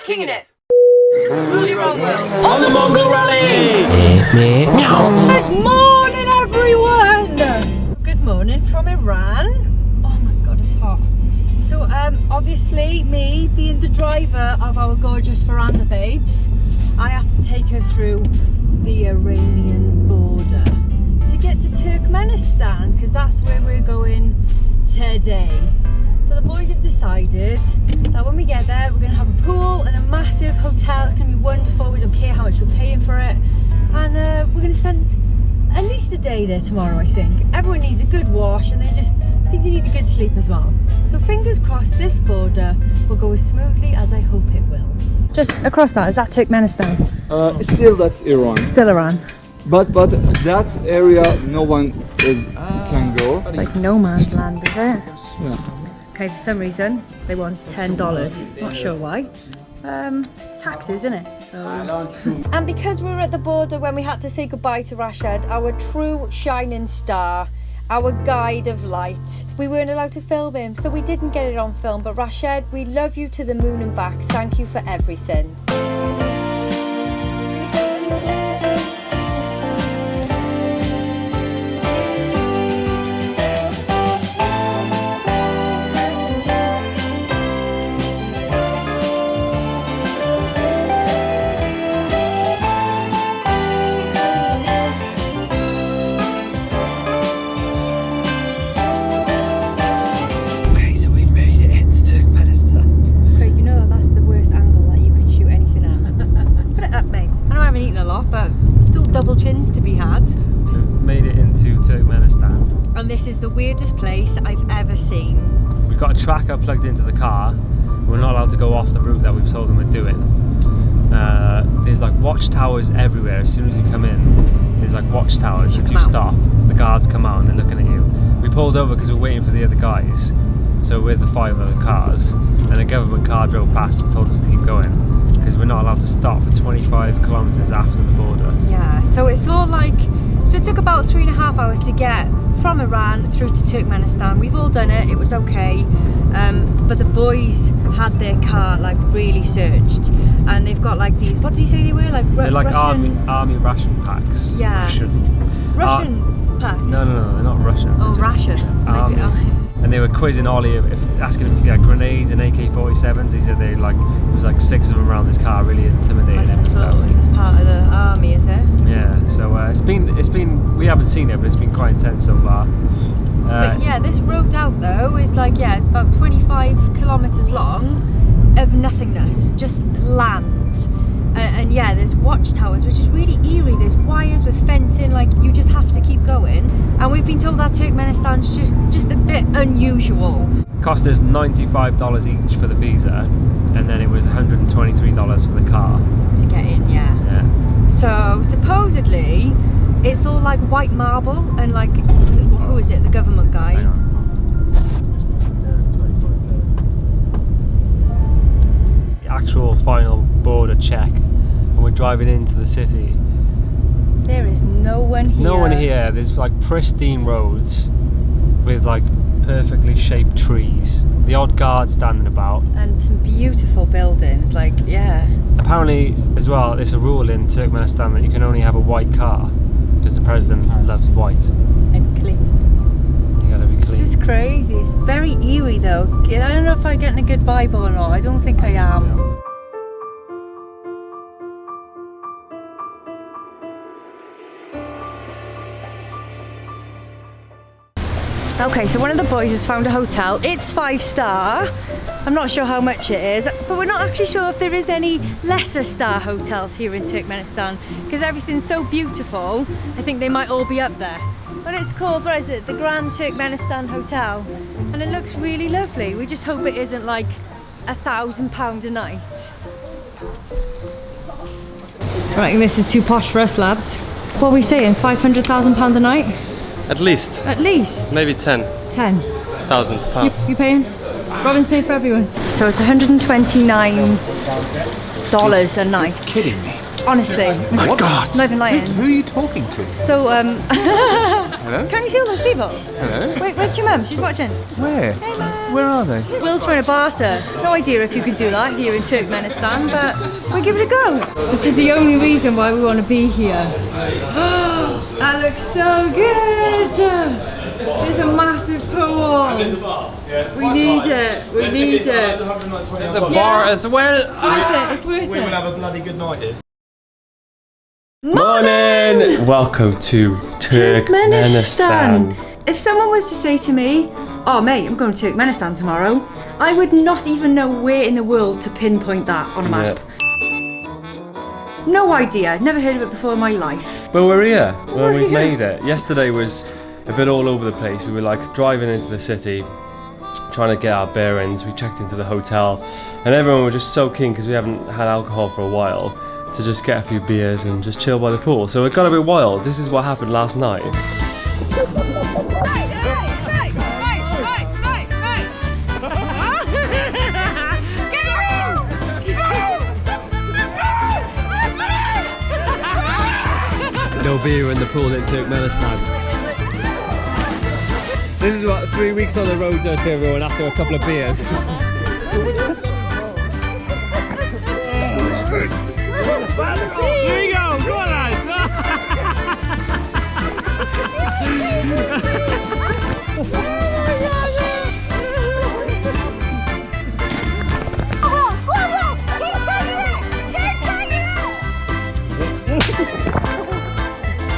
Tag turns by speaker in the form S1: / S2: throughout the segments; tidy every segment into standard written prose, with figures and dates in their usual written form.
S1: kinging it. Rule your own world.
S2: On the Mongol Rally!
S3: Good morning, everyone! Good morning from Iran. Oh my god, it's hot. So, obviously, me being the driver of our gorgeous veranda babes, I have to take her through the Iranian border to get to Turkmenistan, because that's where we're going today. So the boys have decided that when we get there, we're going to have a pool and a massive hotel. It's going to be wonderful. We don't care how much we're paying for it. And we're going to spend at least a day there tomorrow, I think. Everyone needs a good wash, and I think they need a good sleep as well. So fingers crossed this border will go as smoothly as I hope it will. Just across that, is that Turkmenistan?
S4: Still that's Iran.
S3: Still Iran.
S4: But that area no one can go.
S3: It's like no man's land, is it?
S4: Yeah.
S3: Okay, for some reason they want $10. Not sure why. Taxes, isn't it? So. And because we were at the border when we had to say goodbye to Rashid, our true shining star, our guide of light, we weren't allowed to film him, so we didn't get it on film. But Rashid, we love you to the moon and back. Thank you for everything. Chins to be had.
S2: So we've made it into Turkmenistan.
S3: And this is the weirdest place I've ever seen.
S2: We've got a tracker plugged into the car. We're not allowed to go off the route that we've told them we're doing. There's like watchtowers everywhere. As soon as you come in, there's like watchtowers. If you stop, the guards come out and they're looking at you. We pulled over because we're waiting for the other guys. So we're the 5 other cars. And a government car drove past and told us to keep going, because we're not allowed to stop for 25 kilometers after the border.
S3: Yeah, so it's all like, so it took about 3.5 hours to get from Iran through to Turkmenistan. We've all done it, it was okay, but the boys had their car like really searched, and they've got like these, what did you say they were? Like
S2: they're like
S3: Russian...
S2: army ration packs.
S3: Yeah. Russian packs?
S2: No, they're not Russian.
S3: Oh, Russian.
S2: Army. And they were quizzing Ollie, asking him if he had grenades and AK-47s. He said there was like 6 of them around his car, really intimidating him and stuff.
S3: He was part of the army, is it?
S2: Yeah. So it's been. We haven't seen it, but it's been quite intense so far.
S3: But yeah, this road out though is like about 25 kilometers long of nothingness, just land. And yeah, there's watchtowers, which is really eerie. There's wires with fencing, like you just have to keep going. And we've been told that Turkmenistan's just a bit unusual.
S2: Cost us $95 each for the visa, and then it was $123 for the car.
S3: To get in, yeah. So supposedly, it's all like white marble, and like, who is it, the government guy?
S2: The actual final border check, and we're driving into the city.
S3: There is no one here.
S2: No one here. There's like pristine roads with like perfectly shaped trees. The odd guard standing about. And
S3: some beautiful buildings, like, yeah.
S2: Apparently, as well, there's a rule in Turkmenistan that you can only have a white car, because the president loves white.
S3: And clean.
S2: You gotta be clean.
S3: This is crazy. It's very eerie though. I don't know if I'm getting a good vibe or not. I don't think I am. Okay, so one of the boys has found a hotel. It's 5-star. I'm not sure how much it is, but we're not actually sure if there is any lesser star hotels here in Turkmenistan, because everything's so beautiful. I think they might all be up there. But it's called, what is it? The Grand Turkmenistan Hotel. And it looks really lovely. We just hope it isn't like £1,000 a night. Right, this is too posh for us, lads. What are we saying, £500,000 a night?
S5: At least.
S3: At least?
S5: Maybe 10.
S3: 10,000
S5: pounds.
S3: You paying? Robin's paying for everyone. So it's $129 a night.
S6: You're kidding me.
S3: Honestly.
S6: Oh my God.
S3: Not even lying.
S6: Who are you talking to?
S3: So,
S6: Hello?
S3: Can you see all those people?
S6: Hello?
S3: Wait, where's your mum? She's watching.
S6: Where?
S3: Hey, mum.
S6: Where are they?
S3: Will's trying to barter. No idea if you can do that here in Turkmenistan, but we'll give it a go. This is the only reason why we want to be here. Oh, that looks so good. There's a massive pool. We need it. We need it.
S2: There's a bar as well.
S3: It's worth it.
S5: We will have a bloody good night here.
S2: Morning! Welcome to Turkmenistan.
S3: If someone was to say to me, oh mate, I'm going to Turkmenistan tomorrow, I would not even know where in the world to pinpoint that on a map. No idea, never heard of it before in my life.
S2: But we're here. Well, we've made it. Yesterday was a bit all over the place. We were like driving into the city, trying to get our bearings. We checked into the hotel and everyone was just so keen because we haven't had alcohol for a while to just get a few beers and just chill by the pool. So it got a bit wild. This is what happened last night. No beer in the pool in Turkmenistan. This is what 3 weeks on the road does to everyone after a couple of beers. Here we go, go on lads!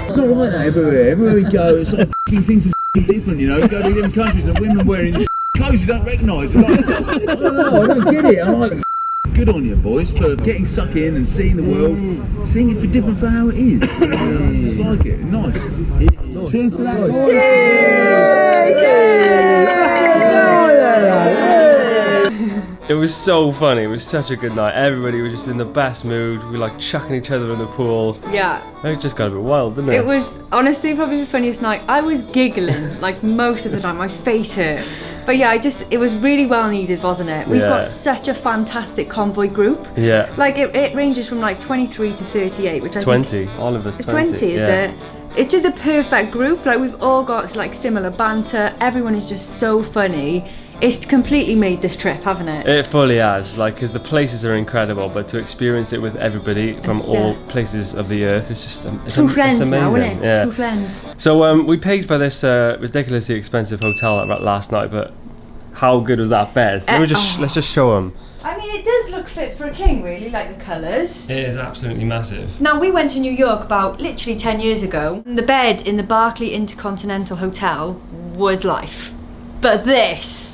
S6: It's not like that everywhere. Everywhere we go, it's like things are different, you know. You go to different countries and women wearing clothes you don't recognise. Like, I don't know, I don't get it. I'm like, good on you boys for getting stuck in and seeing the world, seeing it for different for how it is. It's like it, nice. Cheers to that.
S2: It was so funny. It was such a good night. Everybody was just in the best mood. We were like chucking each other in the pool.
S3: Yeah.
S2: It just got a bit wild, didn't it?
S3: It was honestly probably the funniest night. I was giggling like most of the time. My face hurt. But yeah, it was really well needed, wasn't it? We've got such a fantastic convoy group.
S2: Yeah.
S3: Like it ranges from like 23 to 38, which I
S2: 20.
S3: think...
S2: All of us
S3: It's
S2: 20.
S3: 20, is it? It's just a perfect group. Like we've all got like similar banter. Everyone is just so funny. It's completely made this trip, haven't it?
S2: It fully has, like, because the places are incredible, but to experience it with everybody from all places of the earth, it's just
S3: True friends
S2: it's amazing.
S3: now, isn't it?
S2: Yeah.
S3: True friends.
S2: So we paid for this ridiculously expensive hotel last night, but how good was that bed? Let's just show them.
S3: I mean, it does look fit for a king, really, like the colours.
S2: It is absolutely massive.
S3: Now, we went to New York about literally 10 years ago. The bed in the Barclay Intercontinental Hotel was life. But this,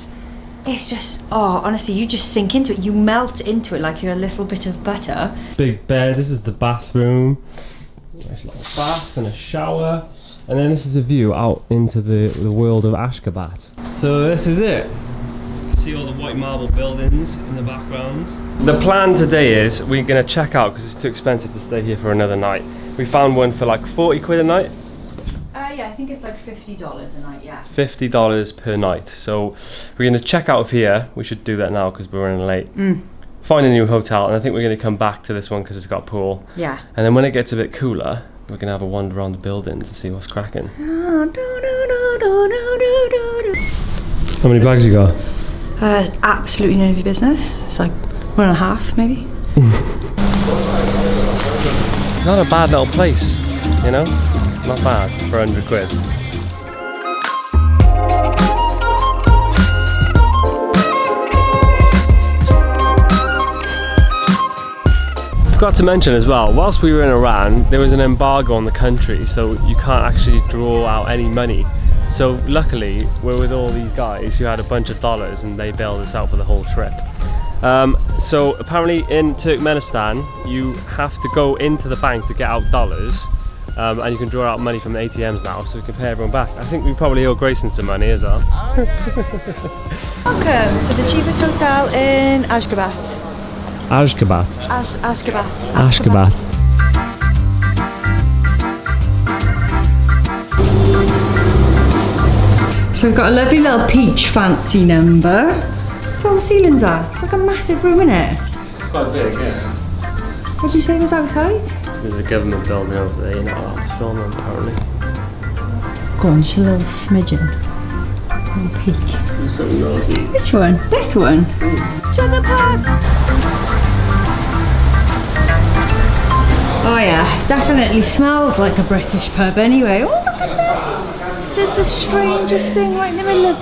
S3: it's just, oh, honestly, you just sink into it. You melt into it like you're a little bit of butter.
S2: Big bed, this is the bathroom. Nice little bath and a shower. And then this is a view out into the world of Ashgabat. So this is it. See all the white marble buildings in the background. The plan today is we're going to check out because it's too expensive to stay here for another night. We found one for like 40 quid a night.
S3: Yeah, I think it's like $50 a night, yeah.
S2: $50 per night. So we're going to check out of here. We should do that now because we're running late. Find a new hotel, and I think we're going to come back to this one because it's got a pool.
S3: Yeah.
S2: And then when it gets a bit cooler, we're going to have a wander around the building to see what's cracking. How many bags you got?
S3: Absolutely none of your business. It's like 1.5 maybe.
S2: Not a bad little place, you know? Not bad for 100 quid. Forgot to mention as well, whilst we were in Iran, there was an embargo on the country, so you can't actually draw out any money. So luckily, we're with all these guys who had a bunch of dollars and they bailed us out for the whole trip. So apparently in Turkmenistan, you have to go into the bank to get out dollars. And you can draw out money from the ATMs now, so we can pay everyone back. I think we probably owe Grayson some money as well.
S3: Welcome to the cheapest hotel in Ashgabat.
S2: Ashgabat.
S3: Ashgabat.
S2: Ashgabat.
S3: So we've got a lovely little peach fancy number. That's what the ceilings are. It's like a massive room, isn't it?
S2: It's quite big, yeah.
S3: What did you say was outside?
S2: There's a government building over there, you're not allowed to film them apparently.
S3: Go on, just a little smidgen. Little peek.
S2: So naughty.
S3: Which one? This one? To the pub! Oh yeah, definitely smells like a British pub anyway. Oh, look at this! This is the strangest thing right in the middle of...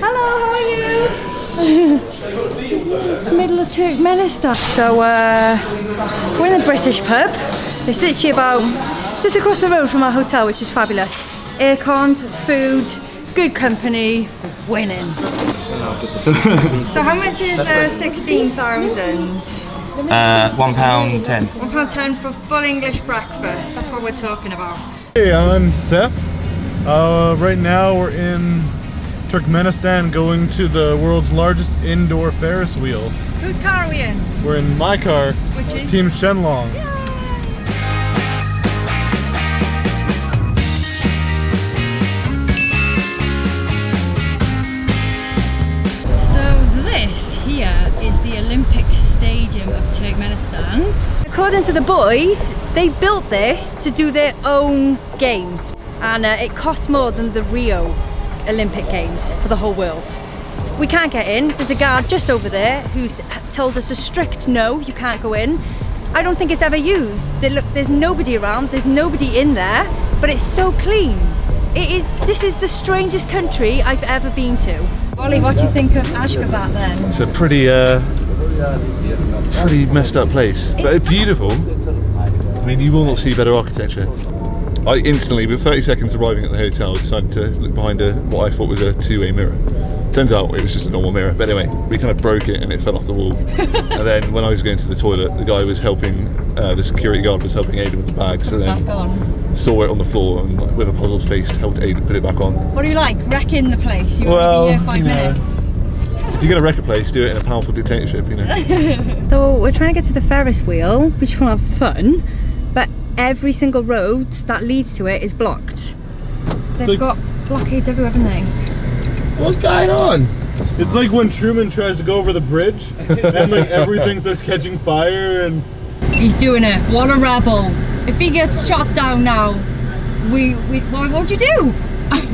S3: Hello, how are you? Middle of Turkmenistan. So we're in the British pub. It's literally about just across the road from our hotel, which is fabulous. Aircon, food, good company, winning. So how much is 16,000?
S5: £1.10.
S3: £1.10 for full English breakfast. That's what we're talking about.
S7: Hey, I'm Seth. Right now we're in Turkmenistan going to the world's largest indoor Ferris wheel.
S3: Whose car are we in?
S7: We're in my car,
S3: Which is?
S7: Team Shenlong.
S3: This here is the Olympic Stadium of Turkmenistan. According to the boys, they built this to do their own games, and it costs more than the Rio Olympic Games for the whole world. We can't get in. There's a guard just over there who's told us a strict no, you can't go in. I don't think it's ever used. Look, there's nobody around, there's nobody in there, but it's so clean. This is the strangest country I've ever been to. Ollie, what do you think of Ashgabat then?
S7: It's a pretty messed up place, but it's beautiful. I mean, you will not see better architecture. I instantly, with 30 seconds arriving at the hotel, decided to look behind what I thought was a two-way mirror. Turns out it was just a normal mirror, but anyway, we kind of broke it and it fell off the wall. And then when I was going to the toilet, the guy was helping, the security guard was helping Aidan with the bag, so then saw it on the floor and with a puzzled face helped Aidan put it back on.
S3: What do you like? Wrecking the place? You
S7: Well,
S3: want to be here 5 minutes?
S7: If you're going to wreck a place, do it in a powerful dictatorship, you know.
S3: So we're trying to get to the Ferris wheel, which will have fun, but every single road that leads to it is blocked. They've got blockades everywhere, haven't they?
S7: What's going on? It's like when Truman tries to go over the bridge and like everything starts catching fire and...
S3: He's doing it. What a rebel. If he gets shot down now, what would you do?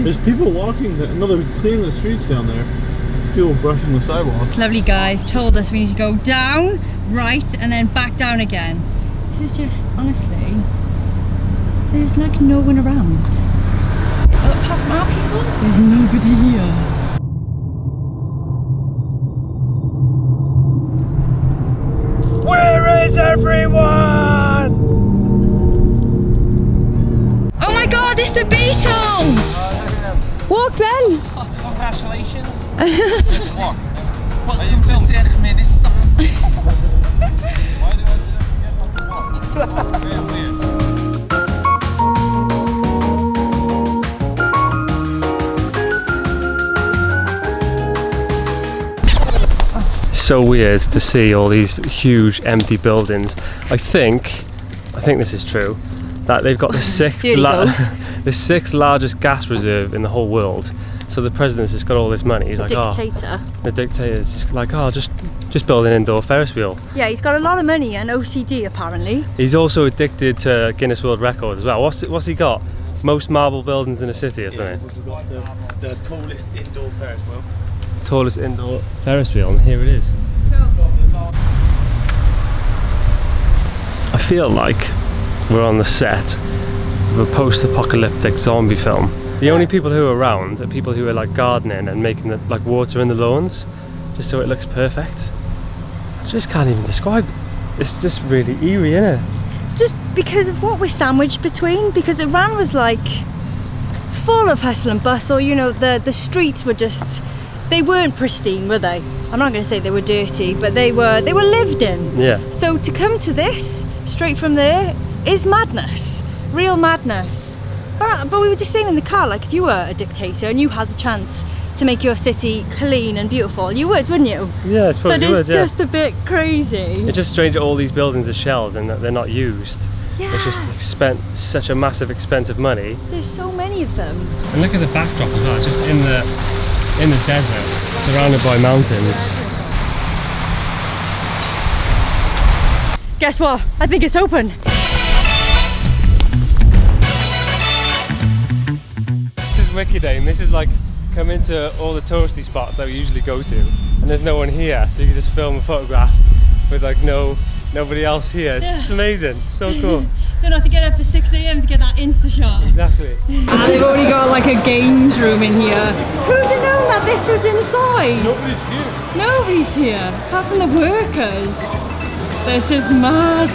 S7: There's people walking, no, they're cleaning the streets down there. People brushing the sidewalk.
S3: Lovely guys told us we need to go down, right, and then back down again. This is just, honestly, there's like no one around. Apart from our people, there's nobody here.
S2: Where is everyone?
S3: Oh my god, it's the Beatles! Walk then!
S2: Congratulations. Just walk. Welcome to Turkmenistan. Why do I get walk? Very weird. So weird to see all these huge empty buildings. I think this is true, that they've got the sixth largest gas reserve in the whole world. So the president's just got all this money. He's like,
S3: Dictator.
S2: the dictator's just like, just build an indoor Ferris wheel.
S3: Yeah, he's got a lot of money and OCD apparently.
S2: He's also addicted to Guinness World Records as well. What's he got? Most marble buildings in a city or something?
S7: We've got the tallest indoor Ferris wheel.
S2: Tallest indoor Ferris wheel, and here it is. I feel like we're on the set of a post-apocalyptic zombie film. The only people who are around are people who are like gardening and making like water in the lawns, just so it looks perfect. I just can't even describe it. It's just really eerie, isn't it?
S3: Just because of what we're sandwiched between, because Iran was like full of hustle and bustle, you know, the streets were just, they weren't pristine, were they? I'm not going to say they were dirty, but they were lived in.
S2: Yeah.
S3: So to come to this straight from there is madness, real madness. But we were just saying in the car, like if you were a dictator and you had the chance to make your city clean and beautiful, you would, wouldn't you?
S2: Yeah, I suppose you would,
S3: But it's just a bit crazy.
S2: It's just strange that all these buildings are shells and that they're not used.
S3: Yeah.
S2: It's just spent such a massive expense of money.
S3: There's so many of them.
S2: And look at the backdrop as well, just in the desert, surrounded by mountains.
S3: Guess what? I think it's open.
S2: This is wicked, and this is like come into all the touristy spots that we usually go to, and there's no one here, so you can just film a photograph with like nobody else here. It's amazing, so cool.
S1: Don't have to get up at 6 AM to get that Insta shot.
S2: Exactly.
S3: And they've already got like a games room in here. Who'd have known that this was inside?
S2: Nobody's here.
S3: Nobody's here. Apart from the workers. This is mad.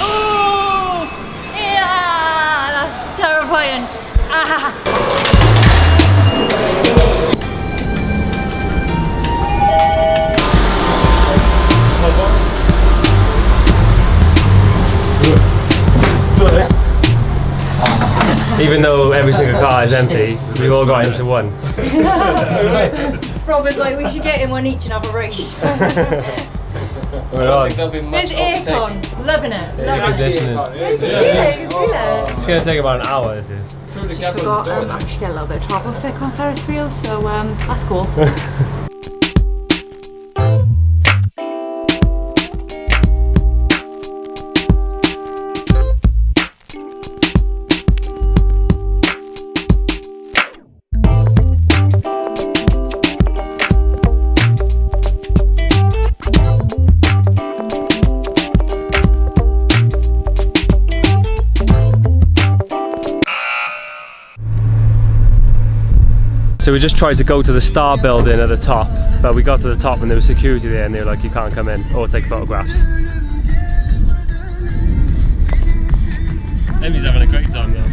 S3: Oh, yeah, that's terrifying.
S2: Even though every single car is empty, we've all got into one.
S3: Robert's like, we should get in one each and have a race.
S2: We're on.
S3: There's aircon, loving it.
S2: Air conditioning. It's going to take about an hour, this is.
S3: Just forgot, I actually get a little bit of travel sick on Ferris wheels, so that's cool.
S2: So we just tried to go to the Star building at the top, but we got to the top and there was security there and they were like, you can't come in or take photographs. Emmy's having a great time though.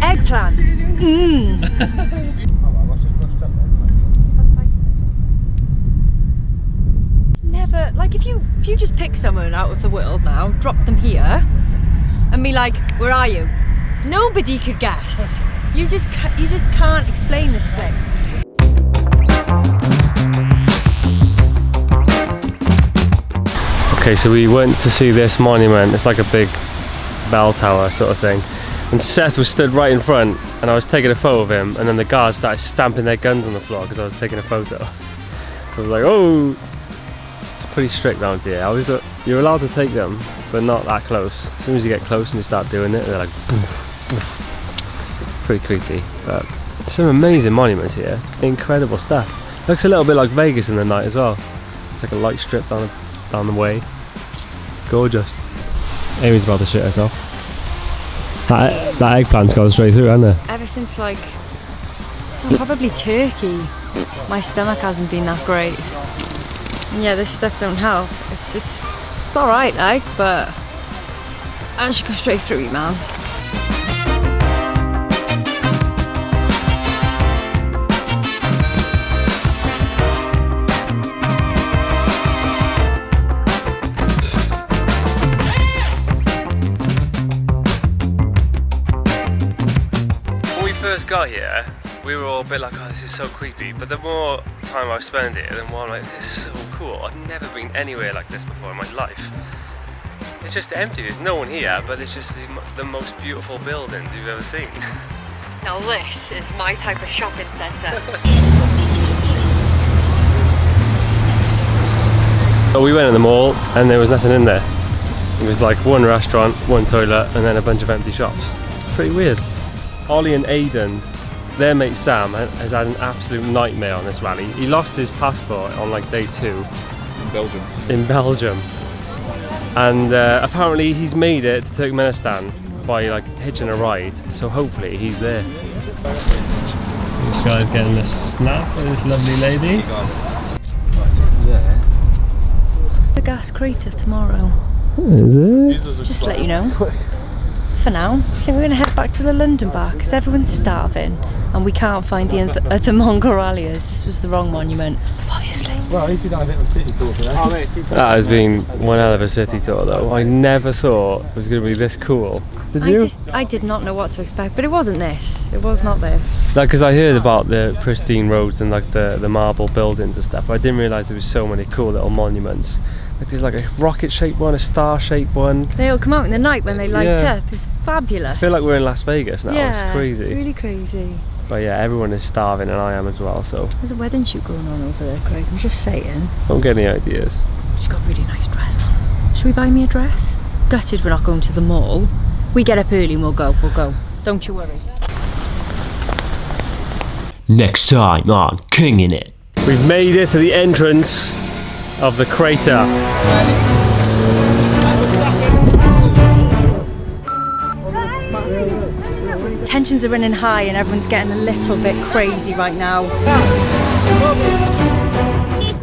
S3: Eggplant. Never, like if you just pick someone out of the world now, drop them here and be like, where are you? Nobody could guess. You just can't explain this place.
S2: Okay, so we went to see this monument. It's like a big bell tower sort of thing. And Seth was stood right in front and I was taking a photo of him and then the guards started stamping their guns on the floor because I was taking a photo. So I was like, oh! It's pretty strict around here. You're allowed to take them, but not that close. As soon as you get close and you start doing it, they're like, poof, poof. Pretty creepy, but some amazing monuments here. Incredible stuff. Looks a little bit like Vegas in the night as well. It's like a light strip down the way. Gorgeous. Amy's about to shit herself. That eggplant's gone straight through, hasn't it?
S3: Ever since like probably Turkey, my stomach hasn't been that great. And yeah, this stuff don't help. It's alright, like, but I should go straight through you, man.
S2: First got here, we were all a bit like, oh, this is so creepy, but the more time I've spent here, the more I'm like, this is so cool. I've never been anywhere like this before in my life. It's just empty, there's no one here, but it's just the most beautiful buildings you've ever seen.
S3: Now this is my type of shopping centre.
S2: So we went in the mall and there was nothing in there. It was like one restaurant, one toilet, and then a bunch of empty shops. Pretty weird. Ollie and Aidan, their mate Sam, has had an absolute nightmare on this rally. He lost his passport on like day 2. In Belgium. And apparently he's made it to Turkmenistan by like hitching a ride, so hopefully he's there. This guy's getting a snap with this lovely lady.
S3: The gas crater tomorrow.
S2: Is it?
S3: Just to let you know. For now, I think we're going to head back to the London bar because everyone's starving and we can't find the other Mongol ralliers. This was the wrong monument, obviously.
S2: Well, at least we don't have a bit of a city tour today. That has been one hell of a city tour though. I never thought it was going to be this cool. Did you?
S3: I did not know what to expect, but it wasn't this. It was not this.
S2: Like, because I heard about the pristine roads and like the marble buildings and stuff, but I didn't realise there was so many cool little monuments. Like there's like a rocket-shaped one, a star-shaped one.
S3: They all come out in the night when they light up. It's fabulous.
S2: I feel like we're in Las Vegas now.
S3: Yeah,
S2: it's crazy.
S3: Really crazy.
S2: But yeah, everyone is starving and I am as well, so.
S3: There's a wedding shoot going on over there, Craig. I'm just saying.
S2: Don't get any ideas.
S3: She's got a really nice dress on. Should we buy me a dress? Gutted we're not going to the mall. We get up early and we'll go. Don't you worry.
S2: Next time on Kinging It. We've made it to the entrance of the crater.
S3: Tensions are running high and everyone's getting a little bit crazy right now.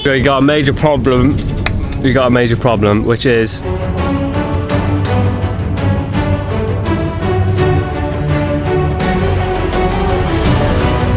S2: We got a major problem. Which is